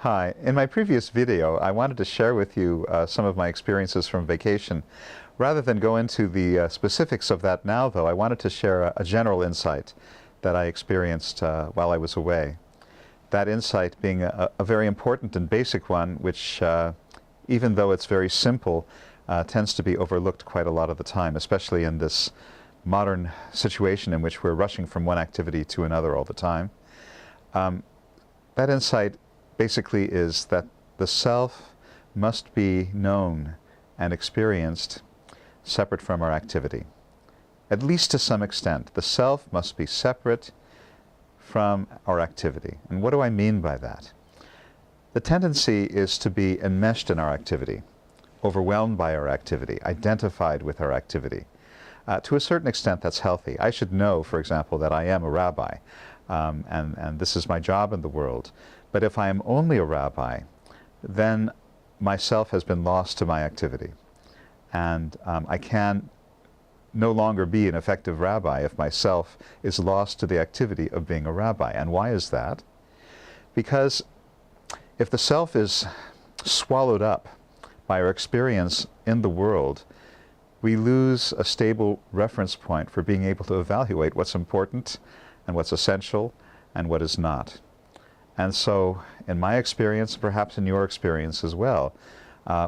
Hi. In my previous video, I wanted to share with you some of my experiences from vacation. Rather than go into the specifics of that now, though, I wanted to share a general insight that I experienced while I was away. That insight being a very important and basic one, which, even though it's very simple, tends to be overlooked quite a lot of the time, especially in this modern situation in which we're rushing from one activity to another all the time. That insight basically is that the self must be known and experienced separate from our activity. At least to some extent, the self must be separate from our activity. And what do I mean by that? The tendency is to be enmeshed in our activity, overwhelmed by our activity, identified with our activity. To a certain extent, that's healthy. I should know, for example, that I am a rabbi, and this is my job in the world. But if I am only a rabbi, then myself has been lost to my activity. And I can no longer be an effective rabbi if myself is lost to the activity of being a rabbi. And why is that? Because if the self is swallowed up by our experience in the world, we lose a stable reference point for being able to evaluate what's important and what's essential and what is not. And so, in my experience, perhaps in your experience as well,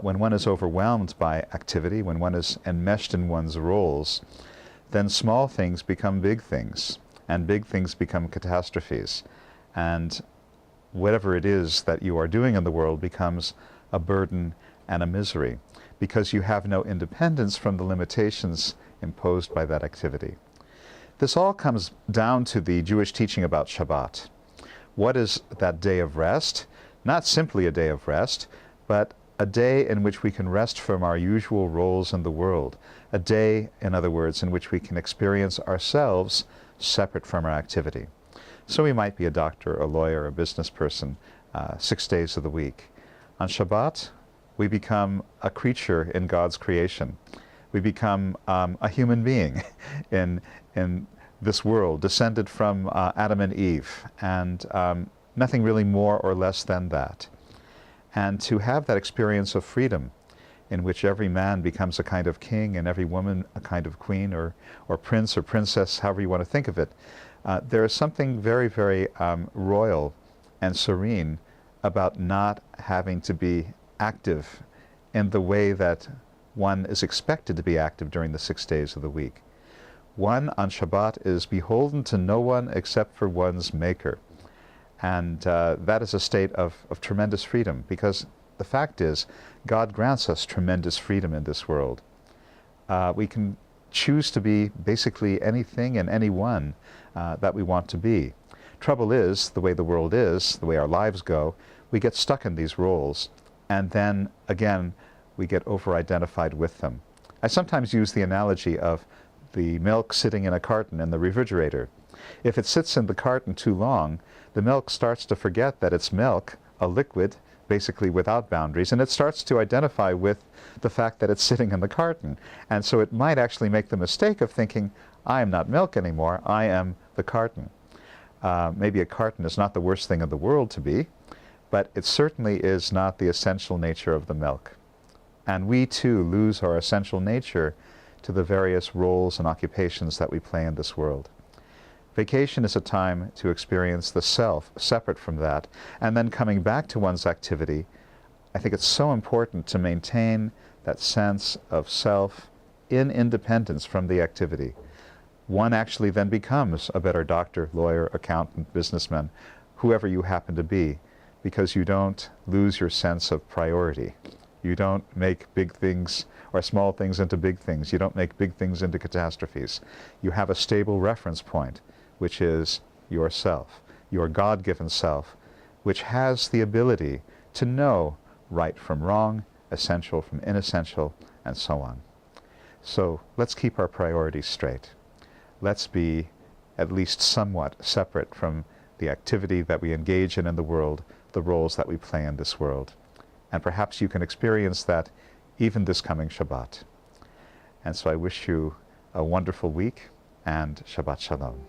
when one is overwhelmed by activity, when one is enmeshed in one's roles, then small things become big things, and big things become catastrophes. And whatever it is that you are doing in the world becomes a burden and a misery, because you have no independence from the limitations imposed by that activity. This all comes down to the Jewish teaching about Shabbat. What is that day of rest? Not simply a day of rest, but a day in which we can rest from our usual roles in the world. A day, in other words, in which we can experience ourselves separate from our activity. So we might be a doctor, a lawyer, a business person, 6 days of the week. On Shabbat, we become a creature in God's creation. We become a human being in this world, descended from Adam and Eve, and nothing really more or less than that. And to have that experience of freedom, in which every man becomes a kind of king and every woman a kind of queen or prince or princess, however you want to think of it, there is something very, very royal and serene about not having to be active in the way that one is expected to be active during the 6 days of the week. One on Shabbat is beholden to no one except for one's Maker. And that is a state of tremendous freedom, because the fact is, God grants us tremendous freedom in this world. We can choose to be basically anything and anyone that we want to be. Trouble is, the way the world is, the way our lives go, we get stuck in these roles, and then, again, we get over-identified with them. I sometimes use the analogy of the milk sitting in a carton in the refrigerator. If it sits in the carton too long, the milk starts to forget that it's milk, a liquid, basically without boundaries, and it starts to identify with the fact that it's sitting in the carton. And so it might actually make the mistake of thinking, I am not milk anymore, I am the carton. Maybe a carton is not the worst thing in the world to be, but it certainly is not the essential nature of the milk. And we too lose our essential nature to the various roles and occupations that we play in this world. Vacation is a time to experience the self separate from that, and then coming back to one's activity. I think it's so important to maintain that sense of self in independence from the activity. One actually then becomes a better doctor, lawyer, accountant, businessman, whoever you happen to be, because you don't lose your sense of priority. You don't make big things or small things into big things. You don't make big things into catastrophes. You have a stable reference point, which is yourself, your God-given self, which has the ability to know right from wrong, essential from inessential, and so on. So let's keep our priorities straight. Let's be at least somewhat separate from the activity that we engage in the world, the roles that we play in this world. And perhaps you can experience that even this coming Shabbat. And so I wish you a wonderful week, and Shabbat Shalom.